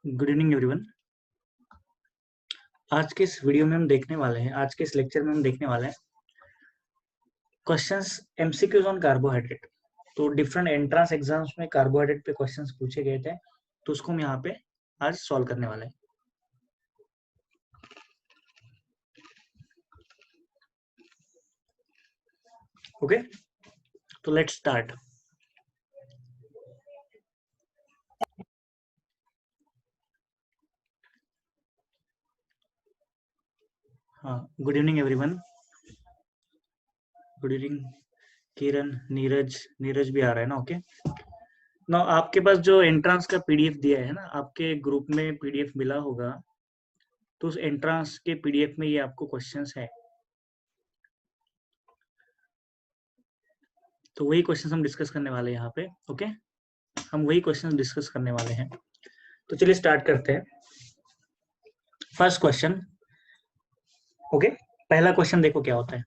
Good evening everyone. आज के इस वीडियो में हम देखने वाले हैं, आज के इस लेक्चर में हम देखने वाले हैं क्वेश्चंस एमसीक्यूज ऑन कार्बोहाइड्रेट। तो डिफरेंट एंट्रेंस एग्जाम्स में कार्बोहाइड्रेट पे क्वेश्चंस पूछे गए थे, तो उसको हम यहाँ पे आज सॉल्व करने वाले हैं। ओके, तो लेट्स स्टार्ट। हाँ, good evening everyone. Good evening Kiran, Neeraj भी आ रहा है ना? ओके ना, आपके पास जो एंट्रेंस का पीडीएफ दिया है ना, आपके ग्रुप में पीडीएफ मिला होगा, तो उस एंट्रेंस के पीडीएफ में ये आपको क्वेश्चंस है, तो वही क्वेश्चंस हम डिस्कस करने वाले हैं यहाँ पे। ओके, हम वही क्वेश्चन डिस्कस करने वाले हैं, तो चलिए स्टार्ट करते हैं। First question. ओके, पहला क्वेश्चन देखो क्या होता है।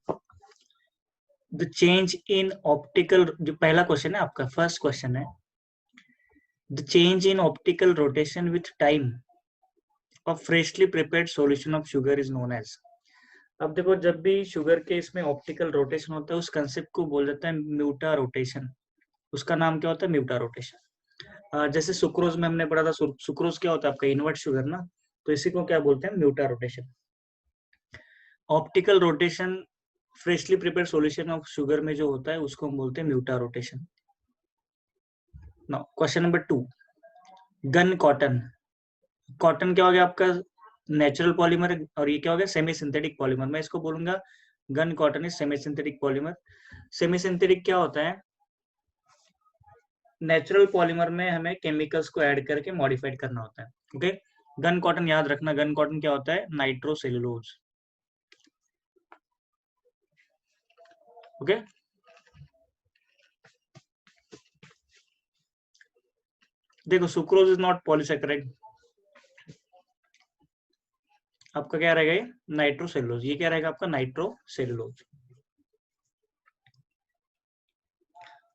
द चेंज इन ऑप्टिकल, जो पहला क्वेश्चन है आपका, फर्स्ट क्वेश्चन है, the change in optical rotation with time of freshly prepared solution of sugar is known as. अब देखो, जब भी शुगर के इसमें ऑप्टिकल रोटेशन होता है, उस कंसेप्ट को बोल देते हैं म्यूटा रोटेशन। उसका नाम क्या होता है? म्यूटा रोटेशन। जैसे सुक्रोज में हमने पढ़ा था, सुक्रोज क्या होता है आपका? इनवर्ट शुगर ना, तो इसी को क्या बोलते हैं? Mutarotation. Optical rotation freshly prepared solution of sugar में जो होता है, उसको हम बोलते हैं mutarotation. Now question number 2, gun cotton. Cotton क्या हो गया आपका? नेचुरल पॉलीमर, और ये क्या हो गया? Semi synthetic polymer. मैं इसको बोलूंगा gun cotton is semi synthetic polymer. Semi synthetic क्या होता है? नेचुरल पॉलीमर में हमें केमिकल्स को ऐड करके मॉडिफाइड करना होता है। ओके, गन कॉटन याद रखना, गन कॉटन क्या होता है? नाइट्रोसेलुलोज। ओके, देखो सुक्रोज इज नॉट पॉलीसेकेराइड, आपका क्या रहेगा? ये नाइट्रोसेलुलोज। ये क्या रहेगा आपका? नाइट्रोसेलुलोज।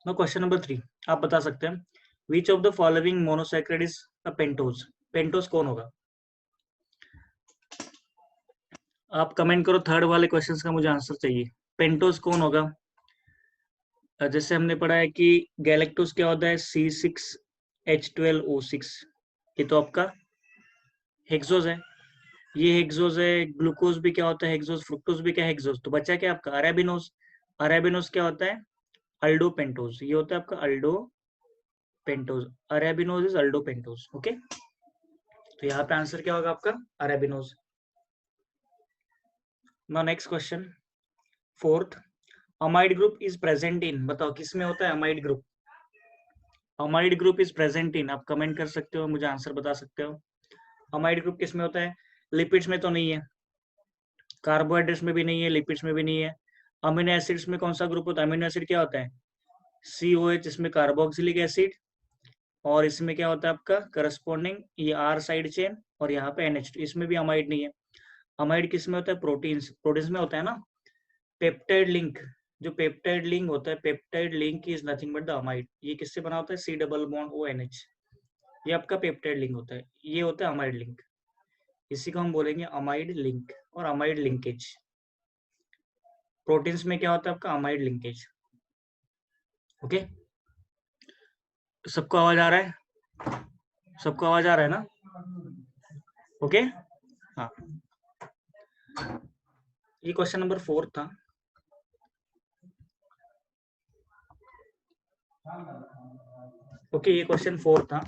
नो क्वेश्चन नंबर 3, आप बता सकते हैं विच of the following monosaccharide is a pentose. Pentose कौन होगा? आप कमेंट करो, थर्ड वाले क्वेश्चंस का मुझे आंसर चाहिए। पेंटोज कौन होगा? जैसे हमने पढ़ा है कि गैलेक्टोज क्या होता है? C6H12O6। ये तो आपका हेक्सोज है, ये हेक्सोज है। ग्लूकोज भी क्या होता है? हेक्सोज। फ्रुक्टोज भी क्या है? हेक्सोज। तो बचा क्या आपका? अरेबिनोज। अरेबिनोज क्या होता है? Aldopentose. ये होता है आपका aldopentose. Arabinose is aldopentose. Okay, तो यहाँ पे आंसर क्या होगा आपका? Arabinose. Now next question, fourth, amide group is present in. बताओ किस में होता है amide group? Amide group is present in, आप कमेंट कर सकते हो, मुझे आंसर बता सकते हो। अमाइड ग्रुप किस में होता है? लिपिड्स में तो नहीं है, कार्बोहाइड्रेट्स में भी नहीं है, लिपिड्स में भी नहीं है। अमीनो एसिड्स में कौन सा ग्रुप होता है? अमीनो एसिड क्या होता है? COH, इसमें कार्बोक्सिलिक एसिड, और इसमें क्या होता है आपका करस्पॉन्डिंग? ये R साइड चेन, और यहाँ पे NH2। इसमें भी अमाइड नहीं है। अमाइड किस में होता है? प्रोटीन्स। प्रोटीन्स में होता है ना। पेप्टाइड लिंक, जो पेप्टाइड लिंक होता है, peptide link is nothing but the amide. ये किससे बना होता है? C double bond ONH। ये आपका पेप्टाइड लिंक होता है, ये होता है अमाइड लिंक। इसी को हम बोलेंगे अमाइड लिंक और अमाइड लिंकेज। प्रोटीन्स में क्या होता है आपका? Amide linkage. ओके, सबको आवाज आ रहा है? सबको आवाज आ रहा है ना? ओके, हाँ, ये क्वेश्चन नंबर 4 था। ओके, ये क्वेश्चन 4 था।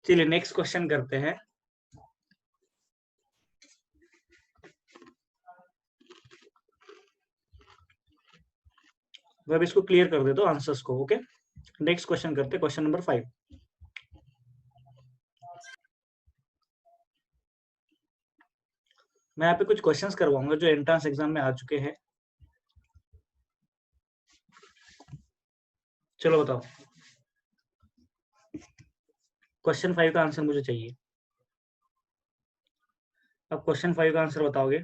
चलिए नेक्स्ट क्वेश्चन करते हैं। अब इसको क्लियर कर दे दो आंसर्स को। ओके, नेक्स्ट क्वेश्चन करते हैं, क्वेश्चन नंबर 5। मैं यहाँ पे कुछ क्वेश्चंस करवाऊंगा जो एंट्रेंस एग्जाम में आ चुके हैं। चलो बताओ, क्वेश्चन 5 का आंसर मुझे चाहिए। अब क्वेश्चन 5 का आंसर बताओगे।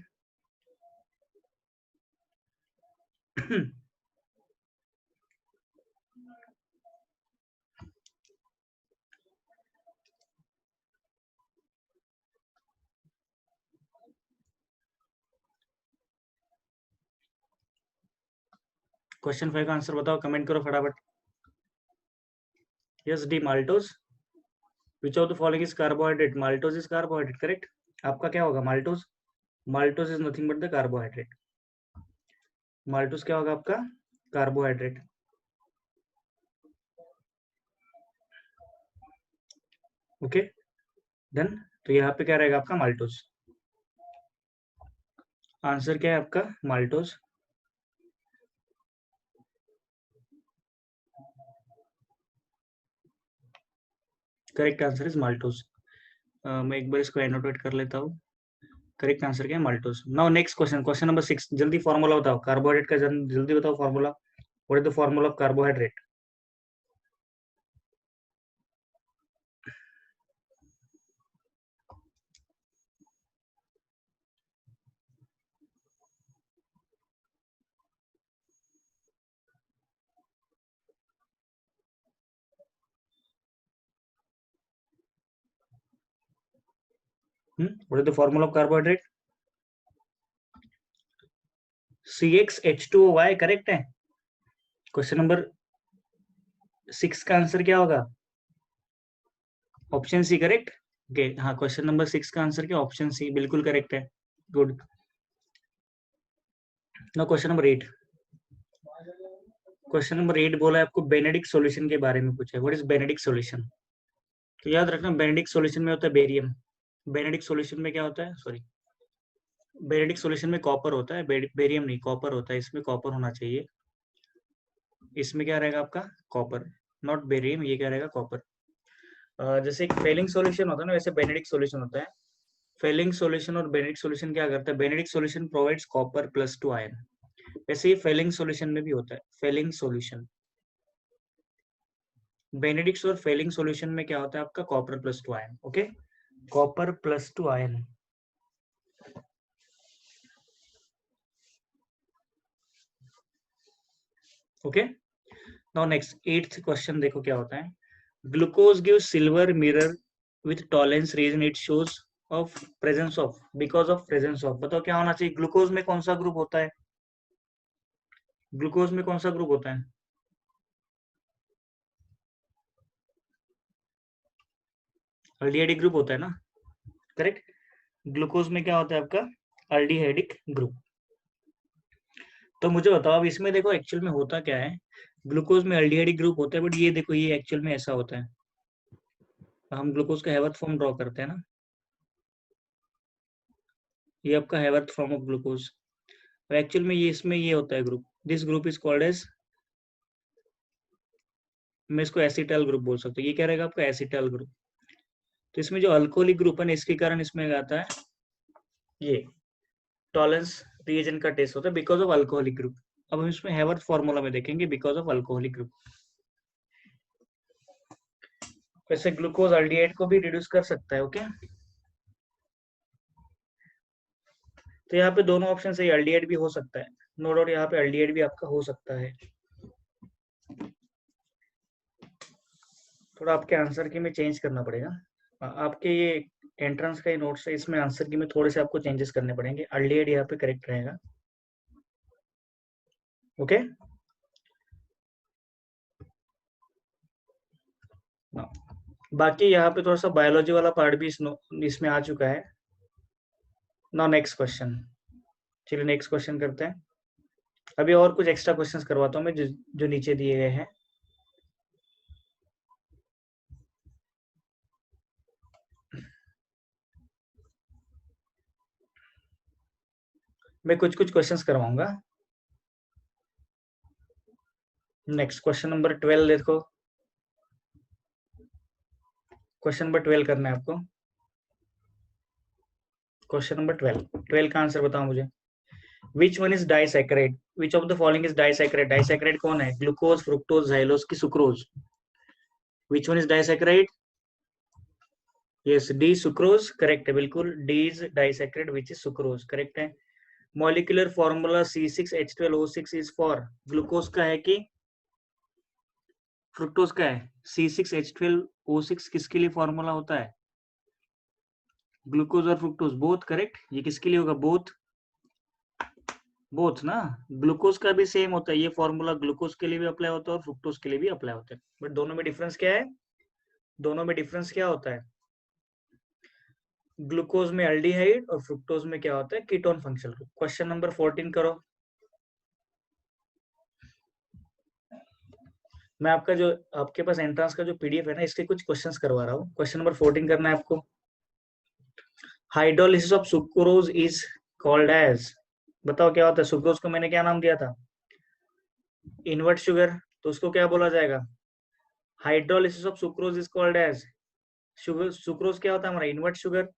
क्वेश्चन 5 का आंसर बताओ, कमेंट करो फटाफट। Yes D, maltose. Which of the following is carbohydrate? Maltose is carbohydrate, correct. आपका क्या होगा? Maltose. Maltose is nothing but the carbohydrate. Maltose क्या होगा आपका? कार्बोहाइड्रेट। Okay done. तो यहाँ पे क्या रहेगा आपका? माल्टोज। आंसर क्या है आपका? Maltose. Correct answer is maltose. मैं एक बार इसको एनोटेट कर लेता हूँ। करेक्ट आंसर क्या है? Maltose. Now next question, question number 6। जल्दी फॉर्मूला बताओ कार्बोहाइड्रेट का, जल्दी बताओ formula. What is the formula of carbohydrate? What is the formula of carbohydrate? CxH2O, correct है। क्वेश्चन नंबर 6 का आंसर क्या होगा? Option C, correct. ओके हाँ, क्वेश्चन नंबर 6 का आंसर क्या? ऑप्शन सी, बिल्कुल करेक्ट है। Good. Now question number 8। Question number 8 बोला है आपको बेनेडिक्ट सॉल्यूशन के बारे में पूछा है। What is Benedict solution? तो याद रखना, बेनेडिक्ट सॉल्यूशन में होता है बेरियम। बेनेडिक्ट सॉल्यूशन में क्या होता है? सॉरी, बेनेडिक्ट सॉल्यूशन में कॉपर होता है, बेरियम नहीं, कॉपर होता है। इसमें कॉपर होना चाहिए। इसमें क्या रहेगा आपका? Copper, not barium. ये क्या रहेगा? कॉपर। जैसे एक फेलिंग सॉल्यूशन होता है ना, वैसे बेनेडिक्ट सॉल्यूशन होता है। फेलिंग सॉल्यूशन और बेनेडिक्ट सॉल्यूशन क्या करता है? Benedict solution provides copper plus 2 ion. वैसे ही फेलिंग सॉल्यूशन में भी होता है। फेलिंग सॉल्यूशन, बेनेडिक्ट और फेलिंग सॉल्यूशन में क्या होता है आपका? Copper plus 2 ion. Okay, copper plus 2 ion. Okay, now next 8th question देखो क्या होता है। Glucose give silver mirror with Tollens reason it shows of presence of, because of presence of. बताओ क्या होना चाहिए? ग्लूकोज में कौन सा ग्रुप होता है? ग्लूकोज में कौन सा ग्रुप होता है? अल्डिहाइडिक ग्रुप होता है ना, करेक्ट। ग्लूकोज में क्या होता है आपका? Aldehydic group. तो मुझे बताओ, अब इसमें देखो एक्चुअल में होता क्या है। ग्लूकोज में अल्डिहाइडिक ग्रुप होता है, बट ये देखो, ये एक्चुअल में ऐसा होता है। हम ग्लूकोज का हैवर्थ फॉर्म ड्रॉ करते हैं ना, ये आपका Haworth form of glucose. Actual में ये इसमें ये होता है group. This group is called as, मैं इसको एसिटाइल ग्रुप बोल सकता हूँ। ये क्या रहेगा आपका? Acetyl group. तो इसमें जो अल्कोहलिक ग्रुप है ना, इसके कारण इसमें आता है ये टॉलेंस रिएजेंट का टेस्ट होता है, बिकॉज ऑफ अल्कोहलिक ग्रुप। अब हम इसमें हैवर्थ फॉर्मूला में देखेंगे बिकॉज ऑफ अल्कोहलिक ग्रुप। वैसे ग्लूकोज अल्डिहाइड को भी रिड्यूस कर सकता है। ओके, तो यहाँ पे दोनों ऑप्शन सही, अल्डिहाइड भी हो सकता है, नो डाउट। यहाँ पे अल्डिहाइड भी आपका हो सकता है। थोड़ा आपके आंसर की में चेंज करना पड़ेगा। आपके ये एंट्रेंस का ही नोट्स है, इसमें आंसर की में थोड़े से आपको चेंजेस करने पड़ेंगे। अल्डिहाइड यहाँ पे करेक्ट रहेगा। ओके, बाकी यहाँ पे थोड़ा सा बायोलॉजी वाला पार्ट भी इसमें आ चुका है। Now next question. चलिए नेक्स्ट क्वेश्चन करते हैं। अभी और कुछ एक्स्ट्रा क्वेश्चंस करवाता हूँ मैं, जो नीचे दिए गए हैं। मैं कुछ कुछ क्वेश्चंस करवाऊंगा। नेक्स्ट क्वेश्चन नंबर 12 देखो। क्वेश्चन नंबर 12 करना है आपको। क्वेश्चन नंबर 12 का आंसर बताओ मुझे। Which one is disaccharide? Which of the following is disaccharide? Disaccharide कौन है? ग्लूकोज, फ्रुक्टोज, ज़ाइलोज की sucrose? Which one is disaccharide? Yes, D sucrose correct है, बिल्कुल D is disaccharide which is sucrose, correct है। Molecular formula C6H12O6 is for, glucose का है कि fructose का है? C6H12O6 किसके लिए फॉर्मूला होता है? ग्लूकोज और फ्रुक्टोज बोथ, करेक्ट। ये किसके लिए होगा? बोथ, बोथ ना। ग्लूकोज का भी सेम होता है, ये फॉर्मूला ग्लूकोज के लिए भी अप्लाई होता है और फ्रुक्टोज के लिए भी अप्लाई होता है, बट दोनों में डिफरेंस क्या है? दोनों में डिफरेंस क्या होता है? ग्लूकोज में एल्डिहाइड और फ्रुक्टोज में क्या होता है? Ketone functional group. Question number 14 करो। मैं आपका जो आपके पास एंट्रेंस का जो पीडीएफ है ना, इसके कुछ क्वेश्चंस करवा रहा हूँ। क्वेश्चन नंबर 14 करना है आपको। Hydrolysis of sucrose is called as, बताओ क्या होता है? सुक्रोज को मैंने क्या नाम दिया था? इनवर्ट शुगर, तो उसको क्या बोला जाएगा? Hydrolysis of sucrose is called as, sugar sucrose क्या होता है हमारा? Invert sugar.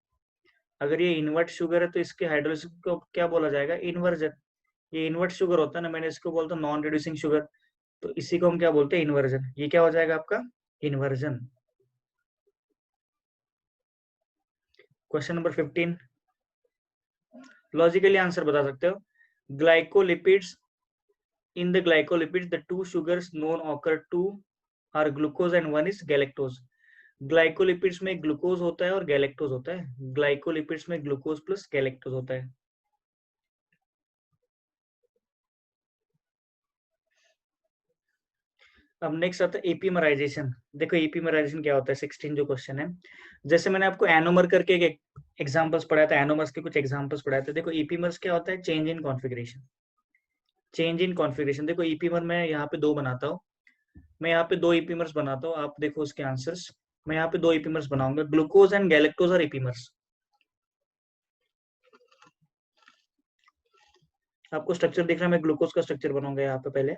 अगर ये इनवर्ट शुगर है तो इसके हाइड्रोलिसिस को क्या बोला जाएगा? इन्वर्जन। ये इनवर्ट शुगर होता है ना, मैंने इसको बोलता हूँ नॉन रिड्यूसिंग शुगर, तो इसी को हम क्या बोलते हैं? इन्वर्जन। ये क्या हो जाएगा आपका? Inversion. Question number 15, logically answer बता सकते हो। Glycolipids, in the glycolipids the two sugars known occur to are glucose and one is galactose। Glycolipids में ग्लूकोज होता है और गैलेक्टोज होता है। ग्लाइकोलिपिड्स में ग्लूकोज प्लस गैलेक्टोज होता है। अब नेक्स्ट आता है एपीमराइजेशन। देखो एपीमराइजेशन क्या होता है, 16 जो क्वेश्चन है। जैसे मैंने आपको एनोमर करके एक एग्जांपल्स पढ़ाया था, एनोमर्स के कुछ एग्जांपल्स पढ़ाए थे। देखो एपीमर्स क्या होता है? Change in configuration. Change in configuration, देखो ईपीमर मैं यहाँ पे दो बनाता हूँ, मैं यहाँ पे दो ईपीमर्स बनाता हूँ, आप देखो उसके आंसर्स। मैं यहाँ पे दो ईपीमर्स बनाऊंगा, ग्लूकोज एंड गैलेक्टोज और ईपीमर्स। आपको स्ट्रक्चर दिख रहा है, मैं ग्लूकोज का स्ट्रक्चर बनाऊंगा यहाँ पे पहले।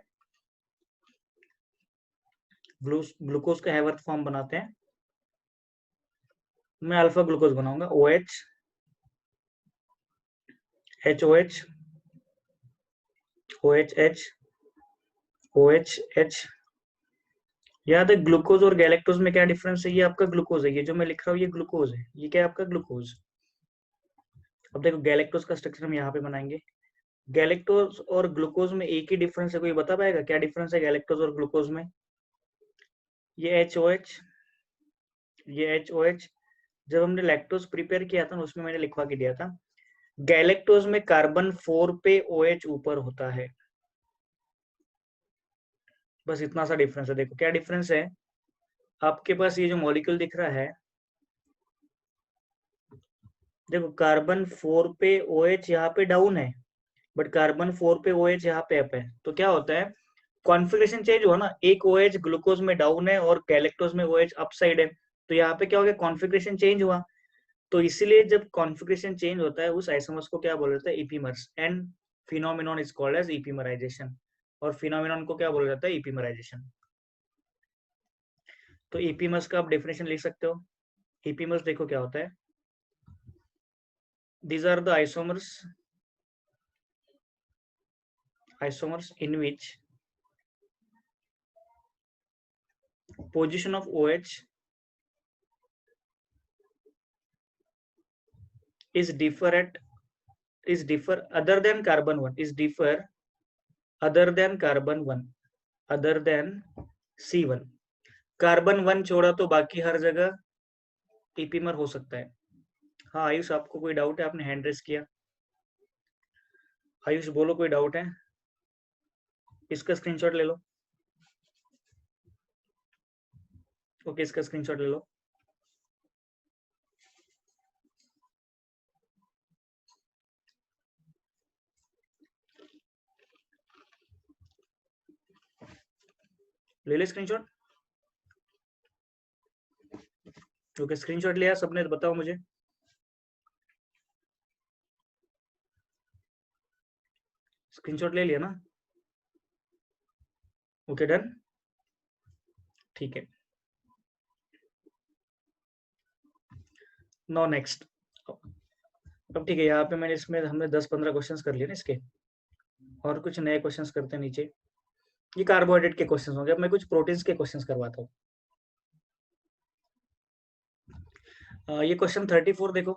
ग्लूकोज का हैवर्थ फॉर्म बनाते हैं। मैं अल्फा ग्लूकोज बनाऊंगा, OH, HOH, OHH, OHH। याद है ग्लूकोज और गैलेक्टोज में क्या डिफरेंस है? ये आपका ग्लूकोज है, ये जो मैं लिख रहा हूँ ये ग्लूकोज है, ये क्या है आपका? ग्लूकोज। अब देखो गैलेक्टोज का स्ट्रक्चर हम यहाँ पे बनाएंगे। गैलेक्टोज और ग्लूकोज में एक ही डिफरेंस है, कोई बता पाएगा क्या डिफरेंस है गैलेक्टोज और ग्लूकोज में? ये HOH, ये HOH। जब हमने लैक्टोज प्रिपेयर किया था ना, उसमें मैंने लिखवा के दिया था, गैलेक्टोज में कार्बन 4 पे OH ऊपर होता है। बस इतना सा डिफरेंस है। देखो क्या डिफरेंस है, आपके पास ये जो मॉलिक्यूल दिख रहा है, देखो कार्बन 4 पे OH यहाँ पे डाउन है, बट कार्बन 4 पे OH यहाँ पे अप है। तो क्या होता है? कॉन्फ़िगरेशन चेंज हुआ ना, एक OH ग्लूकोज में डाउन है और गैलेक्टोज में OH अप साइड है, तो यहाँ पे क्या हो गया? कॉन्फ़िगरेशन चेंज हुआ। तो इसीलिए जब कॉन्फ़िगरेशन चेंज होता है उस आइसोमर्स को क्या बोला जाता है? Epimers. And phenomenon is called as epimerization, और फिनोमिनॉन को क्या बोला जाता है? इपीमराइजेशन। तो इपीमर्स का आप डेफिनेशन लिख सकते हो। इपीमर्स देखो क्या होता है, these are the isomers in which position of OH is differ other than carbon 1, is differ other than carbon 1, other than C1। Carbon 1 छोड़ा तो बाकी हर जगह इपीमर हो सकता है। हाँ आयुष, आपको कोई डाउट है? आपने हैंड रेस किया। आयुष बोलो, कोई डाउट है? इसका स्क्रीनशॉट ले लो। ओके, इसका स्क्रीनशॉट ले लो। ले ले स्क्रीनशॉट। ओके, स्क्रीनशॉट लिया सबने? तो बताओ मुझे। स्क्रीनशॉट ले लिया ना? ओके डन, ठीक है। No next. अब ठीक है, यहाँ पे मैंने इसमें हमने 10-15 क्वेश्चंस कर लिए ना इसके, और कुछ नए क्वेश्चंस करते हैं नीचे। ये कार्बोहाइड्रेट के क्वेश्चंस होंगे। अब मैं कुछ प्रोटीन्स के क्वेश्चंस करवाता हूँ। ये क्वेश्चन 34 देखो,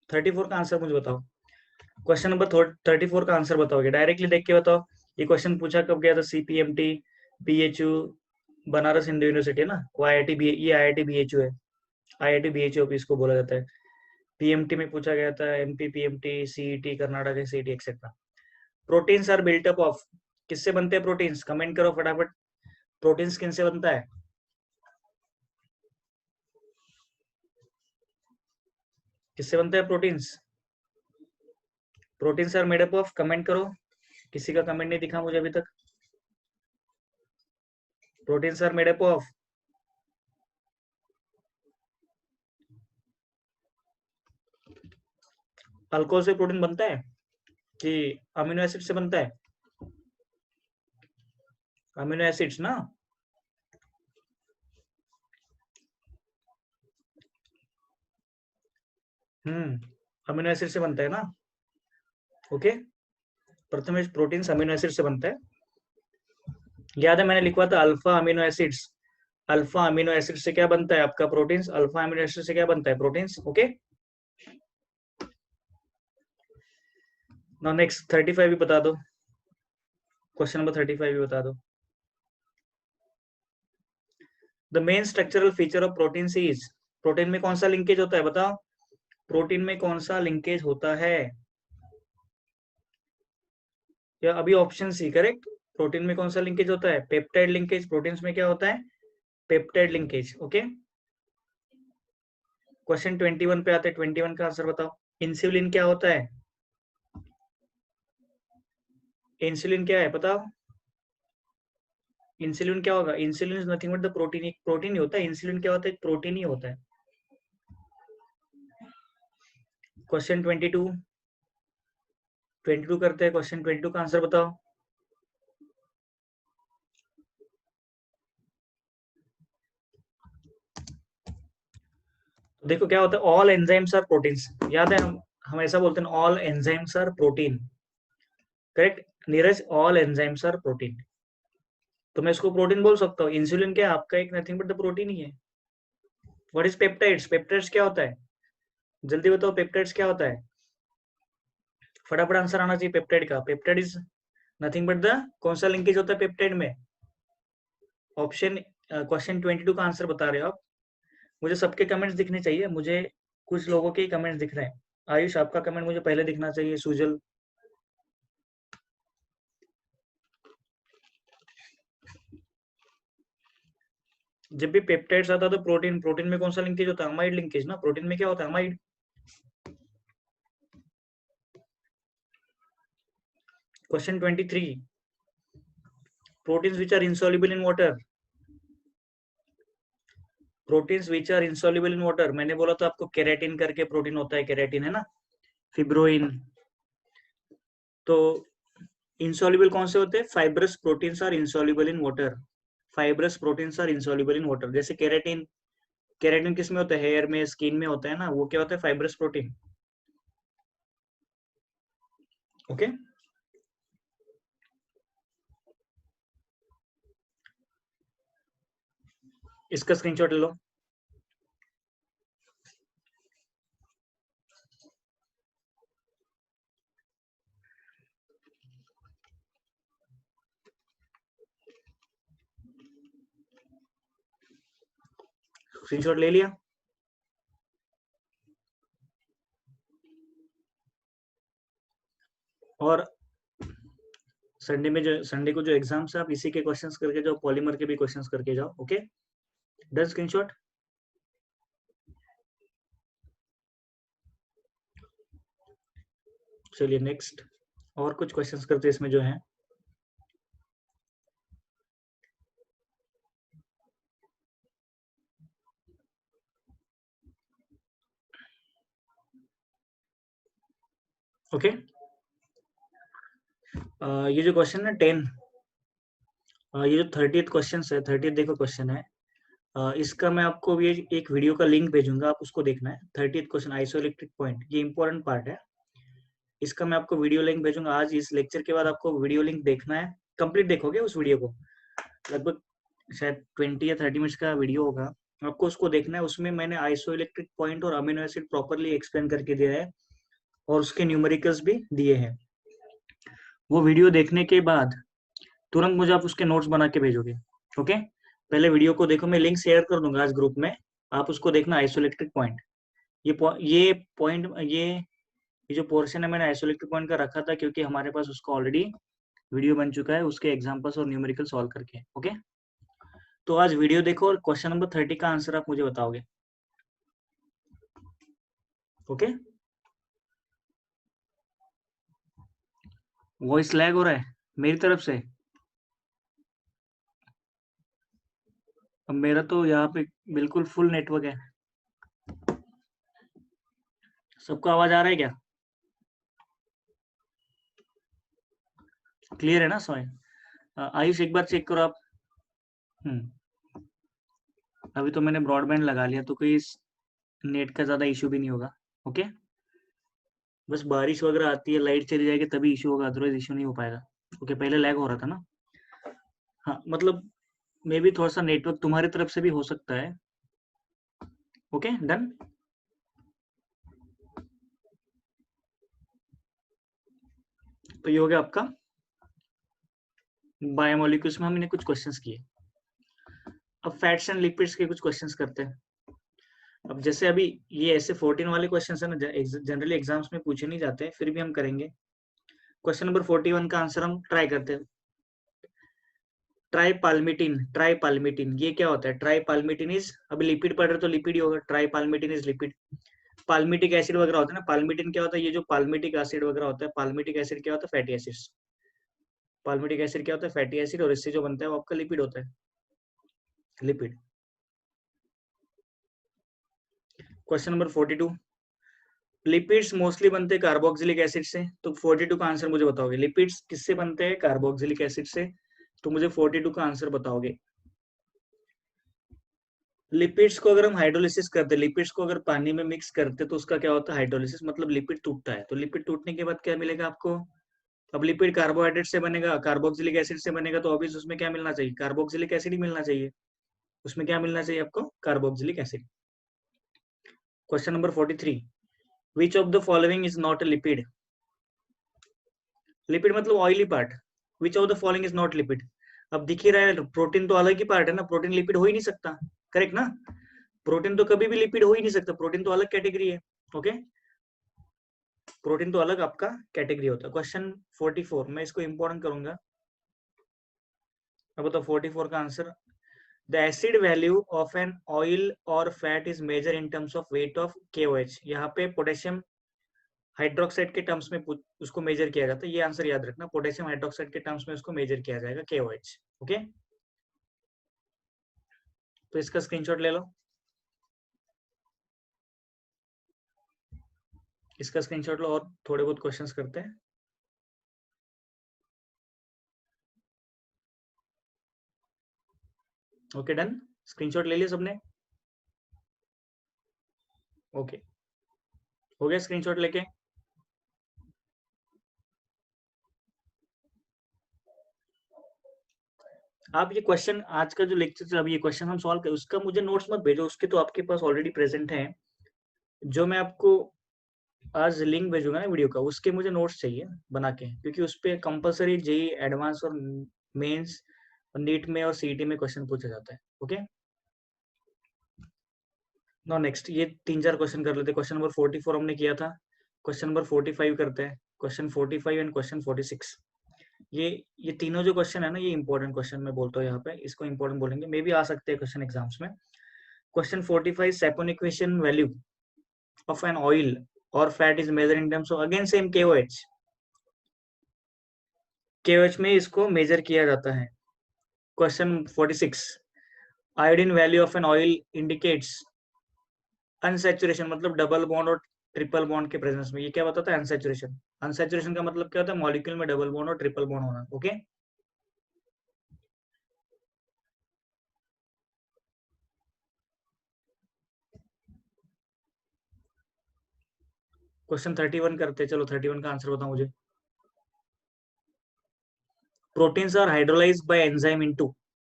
34 का आंसर मुझे बताओ। क्वेश्चन नंबर 34 का आंसर बताओगे, डायरेक्टली देख के बताओ। ये क्वेश्चन पूछा कब गया था? CPMT BHU Banaras Hindu university है ना, वो IIT ये IIT BHU है, IIT BHU इसको बोला जाता है। PMT में पूछा गया था, MP PMT CET Karnataka CET etcetera. Proteins are built up of, किससे बनते हैं प्रोटीन्स? कमेंट करो फटाफट, प्रोटीन्स किन से बनता है? किससे बनते हैं proteins? Proteins are made up of, comment करो। किसी का कमेंट नहीं दिखा मुझे अभी तक। Proteins are made up of, alcohol से प्रोटीन बनता है कि अमीनो एसिड से बनता है? अमीनो एसिड्स ना, अमीनो एसिड से बनता है ना। Okay, Prathamesh proteins amino acid से बनता है। याद है मैंने लिखवा था alpha amino acids, alpha amino acid से क्या बनता है आपका? प्रोटीन्स। अल्फा अमीनो एसिड से क्या बनता है? प्रोटीन्स। ओके, नाउ नेक्स्ट 35 भी बता दो, क्वेश्चन नंबर 35 भी बता दो। The main structural feature of protein is, protein में कौन सा लिंकेज होता है बताओ? प्रोटीन में कौन सा लिंकेज होता है? या अभी ऑप्शन सी करेक्ट। प्रोटीन में कौन सा लिंकेज होता है? Peptide linkage. प्रोटीन्स में क्या होता है? Peptide linkage. ओके, क्वेश्चन 21 पे आते हैं, 21 का आंसर बताओ। इंसुलिन क्या होता है? इंसुलिन क्या है बताओ? इंसुलिन क्या होगा? Insulin is nothing but the protein, एक प्रोटीन ही होता है। इंसुलिन क्या होता है? प्रोटीन ही होता है। क्वेश्चन 22 करते हैं, क्वेश्चन 22 का आंसर बताओ। देखो क्या होता है, ऑल एंजाइम्स आर प्रोटीन्स। याद है हम ऐसा बोलते हैं, all enzymes are protein. Correct Neeraj, all enzymes are protein. तो मैं इसको प्रोटीन बोल सकता हूँ। इंसुलिन क्या है आपका? एक नथिंग बट द प्रोटीन ही है। What is peptides? पेप्टाइड्स क्या होता है? जल्दी बताओ, पेप्टाइड्स क्या होता है? फटाफट आंसर आना चाहिए पेप्टाइड का। Peptide is nothing but the, कौन सा लिंकेज होता है पेप्टाइड में? ऑप्शन, क्वेश्चन 22 का आंसर बता रहे हो आप। मुझे सबके कमेंट्स दिखने चाहिए, मुझे कुछ लोगों के कमेंट्स दिख रहे हैं। आयुष आपका कमेंट मुझे पहले दिखना चाहिए, सुजल। जब भी पेप्टाइड्स आता है तो प्रोटीन, प्रोटीन में कौन सा लिंकेज होता है? अमाइड लिंकेज ना। प्रोटीन में क्या होता है? Amide. Question 23, proteins which are insoluble in water. Proteins which are insoluble in water, मैंने बोला तो आपको केराटिन करके प्रोटीन होता है, केराटिन है ना, फिब्रोइन। तो insoluble कौन से होते हैं? Fibrous proteins are insoluble in water. Fibrous proteins are insoluble in water. जैसे केराटिन, केराटिन किस में होता है? हेयर में, स्किन में होता है ना, वो क्या होता है? Fibrous protein. ओके, इसका स्क्रीनशॉट ले लो। स्क्रीनशॉट ले लिया? और संडे में जो, संडे को जो एग्जाम्स है आप इसी के क्वेश्चंस करके जाओ, पॉलीमर के भी क्वेश्चंस करके जाओ। Okay, done. स्क्रीनशॉट। चलिए नेक्स्ट, और कुछ क्वेश्चंस करते हैं इसमें जो है। ओके, ये जो क्वेश्चन है 10, ये जो 30th क्वेश्चन है, 30th देखो क्वेश्चन है, इसका मैं आपको ये एक वीडियो का लिंक भेजूंगा, आप उसको देखना है। 30th क्वेश्चन, आइसोइलेक्ट्रिक पॉइंट, ये इंपॉर्टेंट पार्ट है। इसका मैं आपको वीडियो लिंक भेजूंगा आज, इस लेक्चर के बाद आपको वीडियो लिंक देखना है। कंप्लीट देखोगे उस वीडियो को, लगभग शायद 20 या 30 मिनट्स का वीडियो होगा। आपको उसको देखना है। उसमें मैंने आइसोइलेक्ट्रिक पॉइंट और अमीनो एसिड प्रॉपरली एक्सप्लेन करके दिया है और उसके न्यूमेरिकल्स भी दिए हैं। वो वीडियो देखने के बाद तुरंत मुझे आप उसके नोट्स बना के भेजोगे। ओके, पहले वीडियो को देखो, मैं लिंक शेयर कर दूंगा आज ग्रुप में, आप उसको देखना। आइसोइलेक्ट्रिक पॉइंट, ये पॉइंट, ये जो पोर्शन है मैंने आइसोइलेक्ट्रिक पॉइंट का रखा था क्योंकि हमारे पास उसका ऑलरेडी वीडियो बन चुका है, उसके एग्जांपल्स और न्यूमेरिकल सॉल्व करके। ओके, तो आज वीडियो देखो और क्वेश्चन नंबर 30 का आंसर आप मुझे बताओगे। ओके, वॉइस लैग हो रहा है मेरी तरफ से? अब मेरा तो यहाँ पे बिल्कुल फुल नेटवर्क है। सबको आवाज आ रहा है क्या? क्लियर है ना सोए? आयुष एक बार चेक करो आप। अभी तो मैंने ब्रॉडबैंड लगा लिया तो कोई नेट का ज्यादा इशू भी नहीं होगा। ओके, बस बारिश वगैरह आती है, लाइट चली जाएगी तभी इशू होगा, अदरवाइज इशू नहीं हो पाएगा। ओके, पहले लैग हो रहा था ना। हाँ, मतलब मे भी थोड़ा सा नेटवर्क तुम्हारी तरफ से भी हो सकता है। Okay, done. तो ये हो गया आपका बायोमोलिक्यूल्स में हमने कुछ क्वेश्चंस किए। अब फैट्स एंड लिपिड्स के कुछ क्वेश्चंस करते हैं। अब जैसे अभी ये ऐसे 14 वाले क्वेश्चंस है ना, जनरली एग्जाम्स में पूछे नहीं जाते हैं, फिर भी हम करेंगे। क्वेश्चन नंबर 41 का आंसर हम ट्राई करते हैं। ट्राईपाल्मिटिन, ट्राईपाल्मिटिन ये क्या होता है? ट्राईपाल्मिटिन इज, अभी लिपिड पढ़ रहे तो लिपिड ही होगा। ट्राईपाल्मिटिन इज लिपिड। पाल्मिटिक एसिड वगैरह होता है ना, पाल्मिटिन क्या होता है? ये जो पाल्मिटिक एसिड वगैरह होता है, पाल्मिटिक एसिड क्या होता है? Fatty acids. पाल्मिटिक एसिड क्या होता है? फैटी एसिड, और इससे जो बनता है वो आपका लिपिड होता है, lipid. Question number 42, lipids mostly बनते हैं कार्बोक्सिलिक एसिड से, तो 42 का आंसर मुझे बताओगे। लिपिड्स किससे बनते हैं? कार्बोक्सिलिक एसिड से, तो मुझे 42 का आंसर बताओगे। लिपिड्स को अगर हम हाइड्रोलिसिस करते, लिपिड्स को अगर पानी में मिक्स करते तो उसका क्या होता है? हाइड्रोलिसिस, मतलब लिपिड टूटता है। तो लिपिड टूटने के बाद क्या मिलेगा आपको? अब लिपिड कार्बोहाइड्रेट से बनेगा, कार्बोक्सिलिक एसिड से बनेगा, तो ऑब्वियस उसमें क्या मिलना चाहिए? कार्बोक्सिलिक एसिड ही मिलना चाहिए। उसमें क्या मिलना चाहिए आपको? Carboxylic acid. Question number 43, which of the following is not a lipid? Lipid मतलब oily part. Which of the following is not lipid? अब दिख ही रहा है, प्रोटीन तो अलग ही पार्ट है ना, प्रोटीन लिपिड हो ही नहीं सकता। करेक्ट ना? प्रोटीन तो कभी भी लिपिड हो ही नहीं सकता, प्रोटीन तो अलग कैटेगरी है। ओके, प्रोटीन तो अलग आपका कैटेगरी होता है। क्वेश्चन 44, मैं इसको इंपॉर्टेंट करूंगा। अब बताओ 44 का answer. The acid value of an oil और fat is measure in terms of weight of KOH। यहाँ पे पोटेशियम हाइड्रोक्साइड के टर्म्स में उसको मेजर किया जाता है। ये आंसर याद रखना, पोटेशियम हाइड्रोक्साइड के टर्म्स में उसको मेजर किया जाएगा, KOH। ओके, तो इसका स्क्रीनशॉट ले लो, इसका स्क्रीनशॉट लो और थोड़े बहुत क्वेश्चंस करते हैं। Okay, done. स्क्रीनशॉट ले लिया सबने? ओके, हो गया स्क्रीनशॉट लेके? आप ये क्वेश्चन, आज का जो लेक्चर चल, अब ये क्वेश्चन हम सॉल्व करें, उसका मुझे नोट्स मत भेजो, उसके तो आपके पास ऑलरेडी प्रेजेंट हैं। जो मैं आपको आज लिंक भेजूंगा ना वीडियो का, उसके मुझे नोट्स चाहिए बना के, क्योंकि उस पर कंपलसरी जेई एडवांस और मेंस और नीट में और सीईटी में क्वेश्चन पूछा जाता है। ओके, नो नेक्स्ट, ये 3-4 क्वेश्चन कर लेते हैं। क्वेश्चन नंबर 44 हमने किया था, क्वेश्चन नंबर 45 करते हैं। क्वेश्चन 45 एंड क्वेश्चन 46, ये तीनों जो क्वेश्चन है ना, ये इंपॉर्टेंट क्वेश्चन मैं बोलता हूँ यहाँ पे, इसको इंपॉर्टेंट बोलेंगे, मे भी आ सकते हैं क्वेश्चन एग्जाम्स में। Question 45, saponification value of an oil और fat is measure in terms of, again same KOH। KOH में इसको मेजर किया जाता है। Question 46, iodine value of an oil indicates unsaturation, मतलब डबल बॉन्ड और ट्रिपल बॉन्ड के प्रेजेंस में। ये क्या बताता है? अनसैचुरेशन। अनसैचुरेशन का मतलब क्या होता है? मॉलिक्यूल में डबल बॉन्ड और ट्रिपल बॉन्ड होना। ओके, क्वेश्चन 31 करते हैं। चलो 31 का आंसर बताओ मुझे। Proteins are hydrolyse by enzyme into,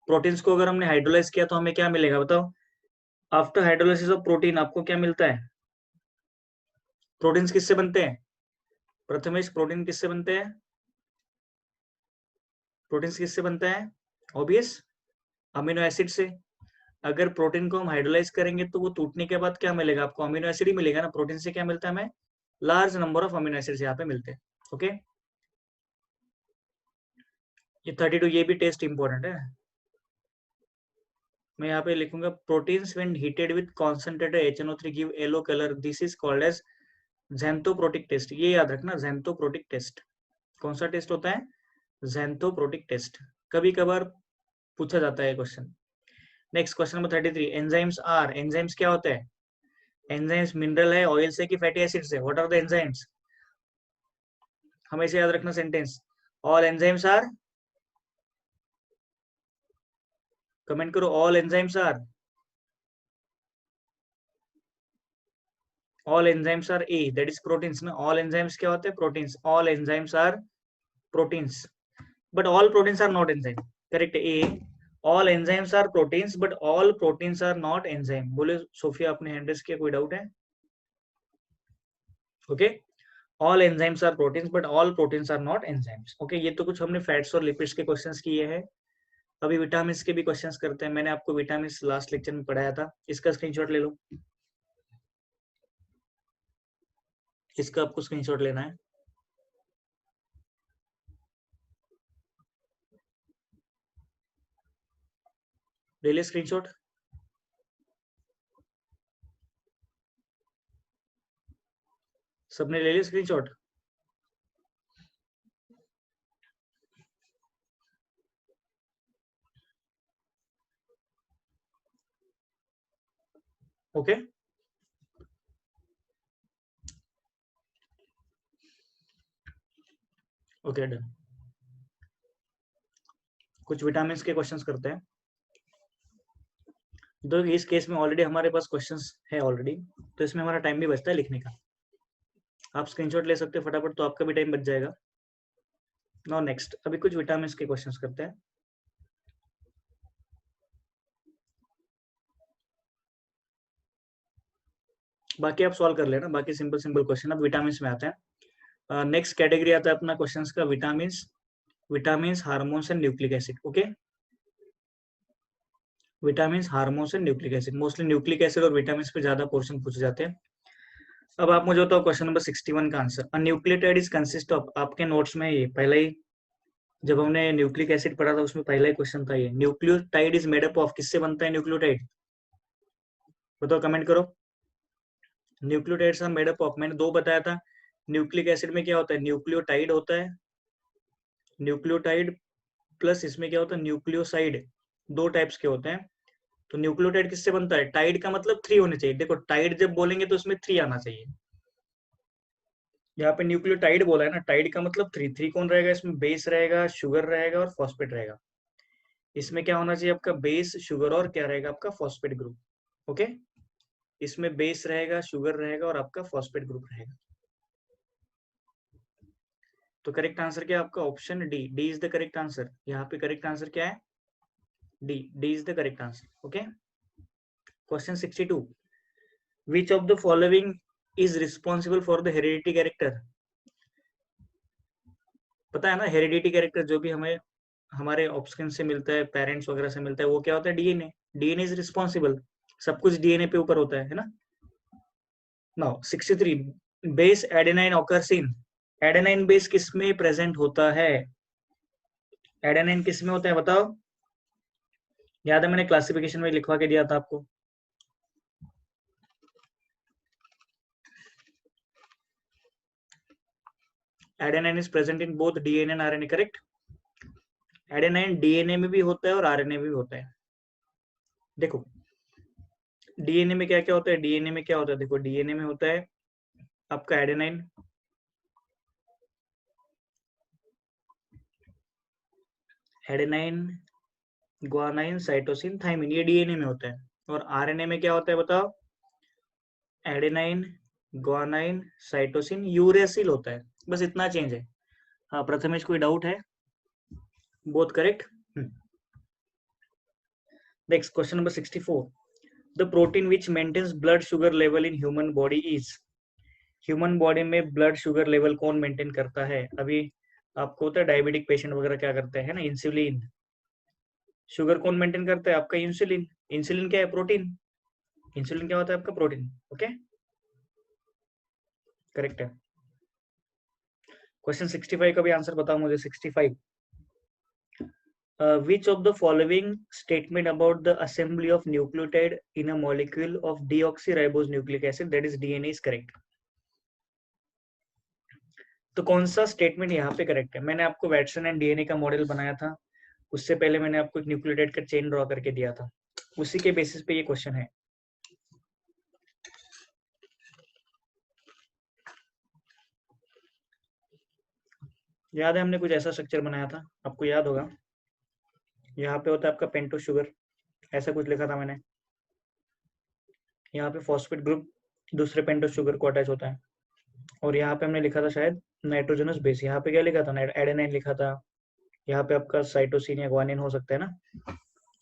proteins को अगर हमने हाइड्रोलाइज किया तो हमें क्या मिलेगा बताओ? आफ्टर हाइड्रोलाइसिस ऑफ प्रोटीन आपको क्या मिलता है? प्रोटीन्स किससे बनते हैं? प्रथमेश प्रोटीन किससे बनते हैं? प्रोटीन्स किससे बनते हैं? ऑब्वियस, अमीनो एसिड से। अगर प्रोटीन को हम हाइड्रोलाइज करेंगे तो वो टूटने के बाद क्या मिलेगा आपको? अमीनो एसिड ही मिलेगा ना। प्रोटीन से क्या मिलता है हमें? Large number of amino acids यहाँ पे मिलते हैं। ओके, ये 32 ये भी टेस्ट इंपॉर्टेंट है। मैं यहाँ पे लिखूंगा proteins when heated with concentrated HNO3 give yellow colour, this is called as xanthoproteic test. ये याद रखना, ज़ैंथोप्रोटिक टेस्ट। कौन सा टेस्ट होता है? Xanthoproteic test. कभी कभार पूछा जाता है question. Next question number 33, enzymes are. Enzymes क्या होते हैं? एंजाइम्स मिनरल है, ऑयल से कि फैटी एसिड से? What are the enzymes? हमेशा याद रखना sentence, all enzymes are. Comment करो, all enzymes are. All enzymes are a, that is proteins ना। ऑल एंजाइम्स क्या होते हैं? Proteins. All enzymes are proteins but all proteins are not enzyme. Correct A, all enzymes are proteins but all proteins are not enzyme. बोले Sophia, आपने hand raise किया, कोई doubt है? Okay, all enzymes are proteins but all proteins are not enzymes. Okay, ये तो कुछ हमने fats और लिपिड्स के क्वेश्चंस किए हैं। अभी विटामिन्स के भी क्वेश्चंस करते हैं। मैंने आपको विटामिन्स लास्ट लेक्चर में पढ़ाया था, इसका स्क्रीनशॉट ले लो। इसका आपको स्क्रीनशॉट लेना है। ले लिया स्क्रीनशॉट? सबने ले लिया स्क्रीनशॉट? Okay, okay done. कुछ विटामिन्स के क्वेश्चंस करते हैं। तो इस केस में ऑलरेडी हमारे पास क्वेश्चंस है ऑलरेडी, तो इसमें हमारा टाइम भी बचता है लिखने का। आप स्क्रीनशॉट ले सकते हो फटाफट, तो आपका भी टाइम बच जाएगा। नाउ नेक्स्ट, अभी कुछ विटामिन्स के क्वेश्चंस करते हैं। बाकी आप सॉल्व कर लेना, बाकी सिंपल सिंपल क्वेश्चन। अब विटामिन्स में आते हैं। नेक्स्ट कैटेगरी आता है अपना क्वेश्चंस का, vitamins, vitamins, hormones and nucleic acid. Okay, vitamins, hormones and nucleic acid. Mostly nucleic acid और विटामिन्स पे ज्यादा पोर्शन पूछे जाते हैं। अब आप मुझे बताओ क्वेश्चन नंबर 61 का answer. A nucleotide is consist of, आपके नोट्स में ये पहले ही जब हमने न्यूक्लिक एसिड पढ़ा था उसमें पहला ही क्वेश्चन था ये। Nucleotide is made up of, किससे बनता है न्यूक्लियोटाइड? बताओ, कमेंट करो। Nucleotides are made up of, मैंने दो बताया था। न्यूक्लिक एसिड में क्या होता है? न्यूक्लियोटाइड होता है, न्यूक्लियोटाइड प्लस इसमें क्या होता है? न्यूक्लियोसाइड। दो टाइप्स के होते हैं। तो न्यूक्लियोटाइड किससे बनता है? टाइड का मतलब 3 होने चाहिए। देखो, टाइड जब बोलेंगे तो उसमें 3 आना चाहिए। यहाँ पे न्यूक्लियोटाइड बोला है ना, टाइड का मतलब 3। 3 कौन रहेगा इसमें? बेस रहेगा, शुगर रहेगा और फॉस्फेट रहेगा। इसमें क्या होना चाहिए आपका? बेस, शुगर और क्या रहेगा आपका? Phosphate group. ओके, इसमें बेस रहेगा, शुगर रहेगा और आपका फॉस्फेट ग्रुप रहेगा। तो करेक्ट आंसर क्या है आपका? Option D, D is the correct answer. यहाँ पे करेक्ट आंसर क्या है? D, D is the correct answer. Okay, question 62, which of the following is responsible for the heredity character? पता है ना, हेरिडिटी कैरेक्टर जो भी हमें हमारे ऑप्शन से मिलता है, पेरेंट्स वगैरह से मिलता है, वो क्या होता है? डीएनए। डीएनए इज रिस्पॉन्सिबल, सब कुछ डीएनए पे ऊपर होता है ना। Now 63, base adenine occurs in. Adenine base किस में प्रेजेंट होता है? एडेनाइन किस में होता है बताओ? याद है मैंने क्लासिफिकेशन में लिखवा के दिया था आपको। Adenine is present in both DNA and RNA, correct. Adenine DNA में भी होता है और आरएनए में भी होता है। देखो, डीएनए में क्या क्या होता है? डीएनए में क्या होता है? देखो, डीएनए में होता है आपका adenine, adenine, guanine, cytosine, thymine, ये डीएनए में होता है। और आरएनए में क्या होता है बताओ? एडेनाइन, ग्वानाइन, साइटोसिन, यूरेसिल होता है। बस इतना चेंज है। हाँ प्रथमेश, कोई डाउट है? Both correct. Next question number 64, the protein which maintains blood sugar level in human body is, human body में ब्लड शुगर लेवल कौन मेंटेन करता है? अभी आपको होता है डायबिटिक पेशेंट वगैरह क्या करते हैं ना, इंसुलिन। शुगर कौन मेंटेन करता है? आपका इंसुलिन। इंसुलिन क्या है? प्रोटीन। इंसुलिन क्या होता है? आपका प्रोटीन। ओके, करेक्ट है। क्वेश्चन 65 का भी आंसर बताओ मुझे। 65, which of the following statement about the assembly of nucleotide in a molecule of deoxyribose nucleic acid, that is DNA, is correct? तो कौन सा स्टेटमेंट यहाँ पे करेक्ट है? मैंने आपको वैटसन एंड डीएनए का मॉडल बनाया था, उससे पहले मैंने आपको एक न्यूक्लियोटाइड का चेन ड्रॉ करके दिया था, उसी के बेसिस पे ये क्वेश्चन है। याद है हमने कुछ ऐसा स्ट्रक्चर बनाया था, आपको याद होगा। यहाँ पे होता है आपका पेंटोस शुगर, ऐसा कुछ लिखा था मैंने। यहाँ पे फॉस्फेट ग्रुप दूसरे पेंटोस शुगर को अटैच होता है, और यहाँ पे हमने लिखा था शायद नाइट्रोजनस बेस। यहाँ पे क्या लिखा था? एडेनाइन लिखा था। यहाँ पे आपका साइटोसिन या ग्वानिन हो सकता है ना।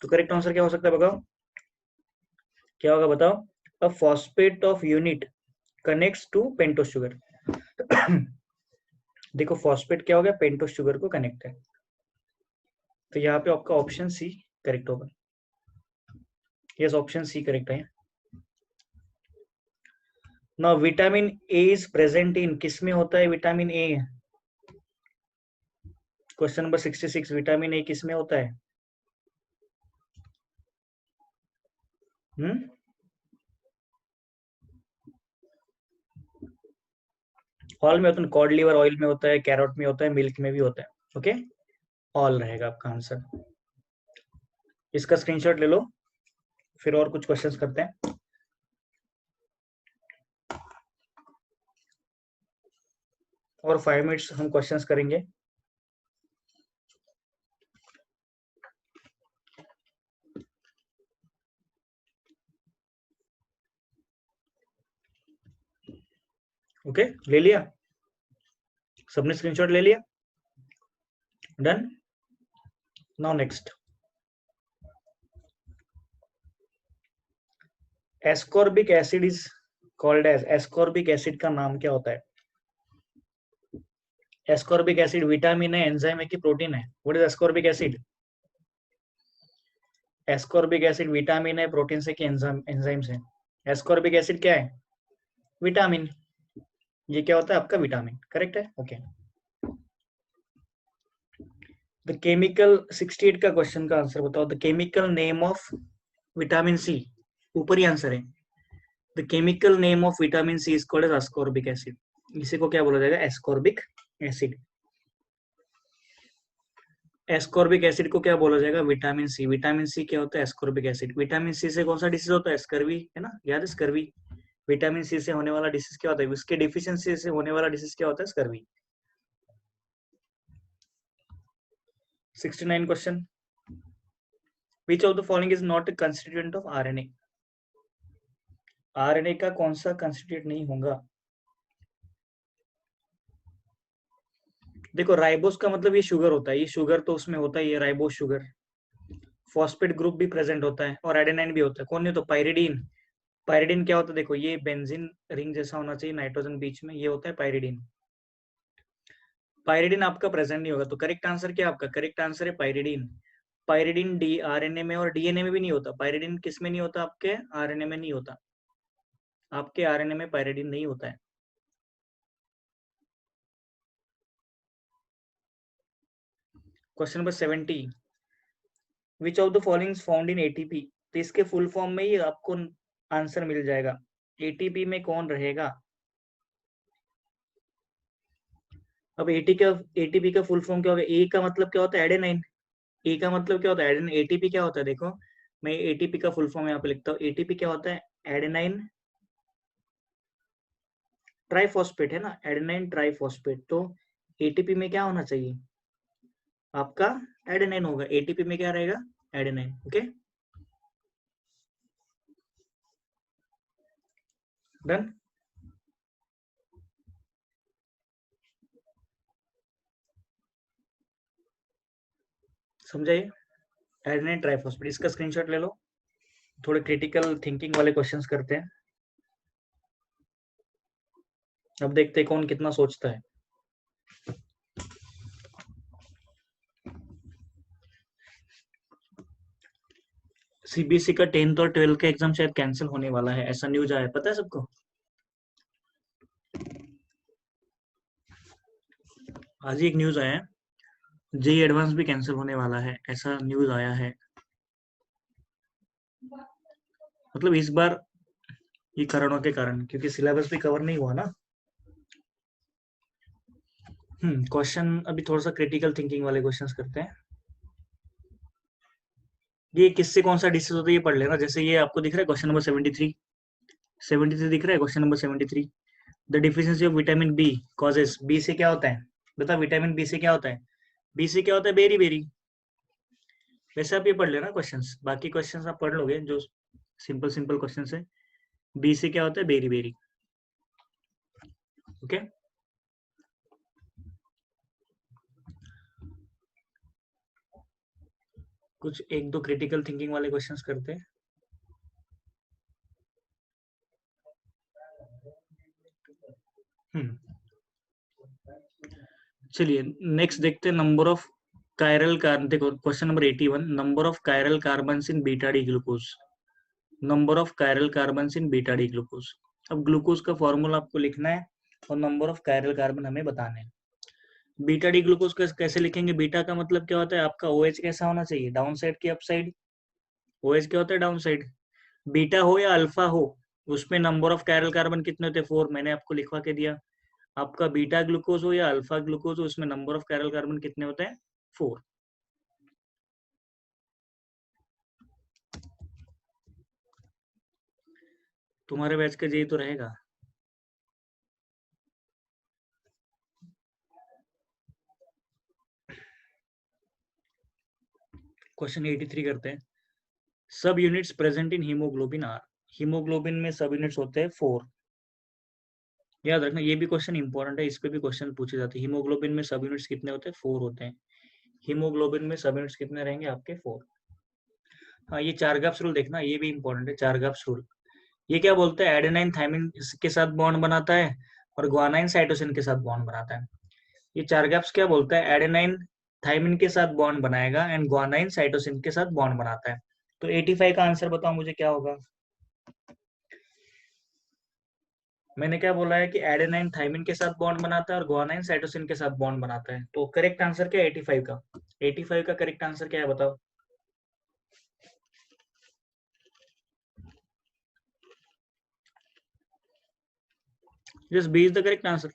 तो करेक्ट आंसर क्या हो सकता है बताओ? क्या होगा बताओ? A phosphate of unit connects to pentose sugar. देखो फॉस्फेट क्या हो गया? पेंटोस शुगर को कनेक्ट है, तो यहाँ पे आपका ऑप्शन सी करेक्ट होगा। यस, ऑप्शन सी करेक्ट है। Now vitamin A is present इन, किसमें होता है vitamin A? Question number 66, vitamin A किसमें होता है? ऑल में होता है, कॉड लिवर ऑयल में होता है, कैरोट में होता है, मिल्क में भी होता है। ओके, ऑल रहेगा आपका आंसर। इसका स्क्रीनशॉट ले लो, फिर और कुछ क्वेश्चंस करते हैं। और 5 मिनट्स हम क्वेश्चंस करेंगे। ओके, ले लिया सबने? स्क्रीनशॉट ले लिया? Done. Now next, ascorbic acid is called as, ascorbic acid का नाम क्या होता है? एस्कॉर्बिक एसिड विटामिन है, एंजाइम है कि प्रोटीन है? What is ascorbic acid? Ascorbic acid vitamin है, प्रोटीन से कि एंजाइम से? एस्कॉर्बिक एसिड क्या है? विटामिन। ये क्या होता है आपका? विटामिन। करेक्ट है। ओके, द केमिकल 68 का क्वेश्चन का आंसर बताओ। The chemical name of vitamin C, ऊपर ही आंसर है। The chemical name of vitamin C is called as ascorbic acid. इसी को क्या बोला जाएगा? Ascorbic acid. एस्कॉर्बिक एसिड को क्या बोला जाएगा? Vitamin C. विटामिन सी क्या होता है? Ascorbic acid. विटामिन सी से कौन सा डिसीज होता है? स्कर्वी, है ना? याद है स्कर्वी? विटामिन सी से होने वाला डिसीज क्या होता है? उसके डिफिशियंसी से होने वाला डिसीज क्या होता है? Scurvy. 69 question, which of the following is not a constituent of RNA? RNA का कौन सा कंस्टिट्यूएंट नहीं होगा? देखो राइबोस का मतलब ये शुगर होता है, ये शुगर तो उसमें होता है, ये राइबोस शुगर। फॉस्फेट ग्रुप भी प्रेजेंट होता है, और एडेनाइन भी होता है। कौन नहीं? तो पायरिडीन। पायरिडीन क्या होता है? देखो ये बेंजीन रिंग जैसा होना चाहिए नाइट्रोजन बीच में, ये होता है पायरिडीन। पायरिडीन आपका प्रेजेंट नहीं होगा, तो करेक्ट आंसर क्या आपका? करेक्ट आंसर है पायरिडीन। पायरिडीन डी आरएनए में और डीएनए में भी नहीं होता। पायरिडीन किस में नहीं होता? आपके आरएनए में नहीं होता। आपके आरएनए में पायरिडीन नहीं होता है। Question number 70, which of the following found in ATP? तो इसके फुल फॉर्म में ही आपको आंसर मिल जाएगा। एटीपी में कौन रहेगा? अब एटीपी का फुल फॉर्म क्या होगा? ए का मतलब क्या होता है? एडेनाइन। ए का मतलब क्या होता है? एडेनाइन। एटीपी क्या होता है? देखो मैं एटीपी का फुल फॉर्म यहाँ पे लिखता हूँ। एटीपी क्या होता है? एडेनाइन ट्राइफॉस्फेट, है ना? Adenine triphosphate. तो एटीपी में क्या होना चाहिए? आपका एडेनाइन होगा। एटीपी में क्या रहेगा? एडेनाइन। Okay, done. समझाइए, एडेनाइन ट्राइफॉस्फेट, इसका स्क्रीनशॉट ले लो। थोड़े क्रिटिकल थिंकिंग वाले क्वेश्चंस करते हैं। अब देखते हैं कौन कितना सोचता है। सीबीएसई का 10th और 12th का एग्जाम शायद कैंसिल होने वाला है, ऐसा न्यूज आया, पता है सबको? आज ही एक न्यूज आया है, जेई एडवांस भी कैंसिल होने वाला है, ऐसा न्यूज आया है। मतलब इस बार ये कारणों के कारण, क्योंकि सिलेबस भी कवर नहीं हुआ ना। क्वेश्चन अभी थोड़ा सा क्रिटिकल थिंकिंग वाले क्वेश्चंस करते हैं। ये किससे कौन सा डिसीज होता है ये पढ़ लेना। जैसे ये आपको दिख रहा है क्वेश्चन नंबर 73 दिख रहा है, question number 73। The deficiency of vitamin B causes, B से क्या होता है बता, विटामिन बी से क्या होता है? बी से क्या होता है? Beriberi. वैसे आप ये पढ़ लेना क्वेश्चंस, बाकी क्वेश्चंस आप पढ़ लोगे जो सिंपल सिंपल क्वेश्चंस है। बी से क्या होता है? Berry berry. ओके, कुछ एक दो क्रिटिकल थिंकिंग वाले क्वेश्चंस करते हैं। चलिए नेक्स्ट देखते हैं। नंबर ऑफ कायरल कार्बन, देखो question number 81, number of chiral carbons in beta D glucose. Number of chiral carbons in beta D glucose. अब ग्लूकोज का फॉर्मूला आपको लिखना है और नंबर ऑफ कायरल कार्बन हमें बताने हैं। बीटा डी ग्लूकोज कैसे लिखेंगे? बीटा का मतलब क्या होता है आपका? OH कैसा होना चाहिए? डाउन साइड की अप साइड। OH क्या होता है? Down side. बीटा हो या अल्फा हो, उसमें नंबर ऑफ कायरल कार्बन कितने होते हैं? 4, मैंने आपको लिखवा के दिया। आपका बीटा ग्लूकोज हो या अल्फा ग्लूकोज हो, उसमें नंबर ऑफ कायरल कार्बन कितने होते हैं? 4। तुम्हारे बैच का यही तो रहेगा। क्वेश्चन 83 करते हैं। Subunits present in haemoglobin are. Haemoglobin में सब यूनिट्स होते हैं 4। याद रखना, ये भी क्वेश्चन इंपॉर्टेंट है, इस पे भी क्वेश्चन पूछे जाते हैं। हीमोग्लोबिन में सब यूनिट्स कितने होते हैं? 4 होते हैं। हीमोग्लोबिन में सब यूनिट्स कितने रहेंगे आपके? 4। हाँ, ये चारगाप्स रूल देखना, ये भी इंपॉर्टेंट है, चारगाप्स रूल। ये क्या बोलते हैं? एडेनाइन थायमिन के साथ बॉन्ड बनाता है और ग्वानाइन साइटोसिन के साथ बॉन्ड बनाता है। ये चारगाप्स क्या बोलता है? एडेनाइन थायमिन के साथ बॉन्ड बनाएगा एंड ग्वानाइन साइटोसिन के साथ बॉन्ड बनाता है। तो 85 का आंसर बताओ मुझे क्या होगा? मैंने क्या बोला है कि एडेनाइन थायमिन के साथ बॉन्ड बनाता है और ग्वानाइन साइटोसिन के साथ बॉन्ड बनाता है। तो करेक्ट आंसर क्या है 85 का? 85 का करेक्ट आंसर क्या है बताओ? Just be is the correct answer.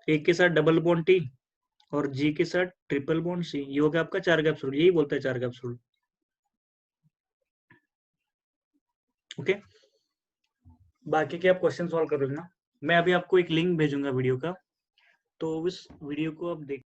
एक के साथ डबल बॉन्ड टी और जी के साथ ट्रिपल बॉन्ड सी, ये हो गया आपका चार गैप्स रूल। यही बोलता है चार गैप्स रूल। ओके, बाकी के आप क्वेश्चन सॉल्व कर लेना। मैं अभी आपको एक लिंक भेजूंगा वीडियो का, तो उस वीडियो को आप देख